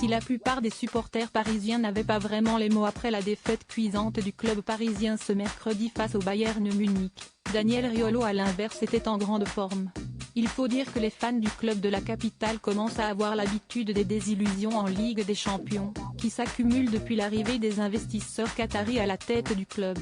Si la plupart des supporters parisiens n'avaient pas vraiment les mots après la défaite cuisante du club parisien ce mercredi face au Bayern Munich, Daniel Riolo à l'inverse était en grande forme. Il faut dire que les fans du club de la capitale commencent à avoir l'habitude des désillusions en Ligue des Champions, qui s'accumulent depuis l'arrivée des investisseurs qataris à la tête du club.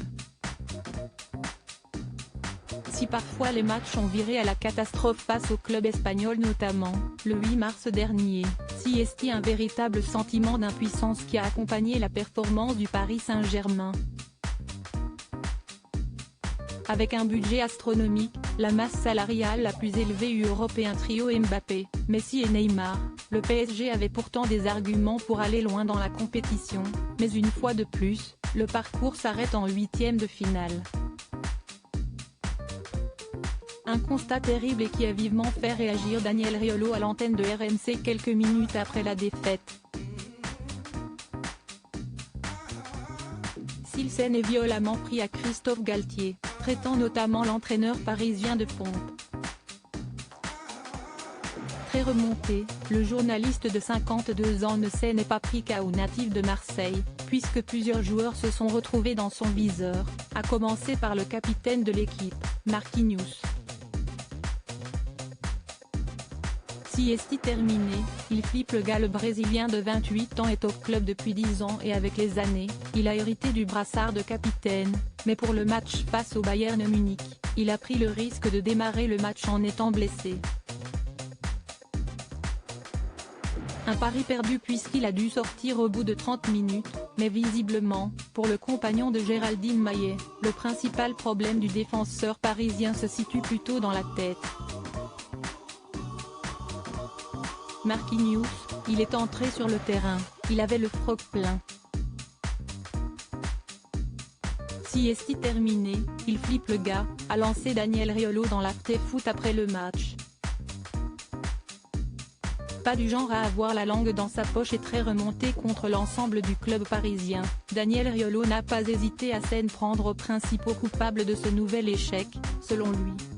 Si parfois les matchs ont viré à la catastrophe face au club espagnol notamment, le 8 mars dernier, s'y estie un véritable sentiment d'impuissance qui a accompagné la performance du Paris Saint-Germain. Avec un budget astronomique, la masse salariale la plus élevée du européen trio Mbappé, Messi et Neymar, le PSG avait pourtant des arguments pour aller loin dans la compétition, mais une fois de plus, le parcours s'arrête en huitième de finale. Un constat terrible et qui a vivement fait réagir Daniel Riolo à l'antenne de RMC quelques minutes après la défaite. Silsen est violemment pris à Christophe Galtier, traitant notamment l'entraîneur parisien de pompe. Très remonté, le journaliste de 52 ans ne n'est pas pris KO natif de Marseille, puisque plusieurs joueurs se sont retrouvés dans son viseur, à commencer par le capitaine de l'équipe, Marquinhos. Siesti terminé, il flippe le gars. Le Brésilien de 28 ans est au club depuis 10 ans et avec les années, il a hérité du brassard de capitaine, mais pour le match face au Bayern Munich, il a pris le risque de démarrer le match en étant blessé. Un pari perdu puisqu'il a dû sortir au bout de 30 minutes, mais visiblement, pour le compagnon de Géraldine Maillet, le principal problème du défenseur parisien se situe plutôt dans la tête. Marquinhos, il est entré sur le terrain, il avait le froc plein. Siesti terminé, il flippe le gars, a lancé Daniel Riolo dans l'after-foot après le match. Pas du genre à avoir la langue dans sa poche et très remonté contre l'ensemble du club parisien, Daniel Riolo n'a pas hésité à s'en prendre aux principaux coupables de ce nouvel échec, selon lui.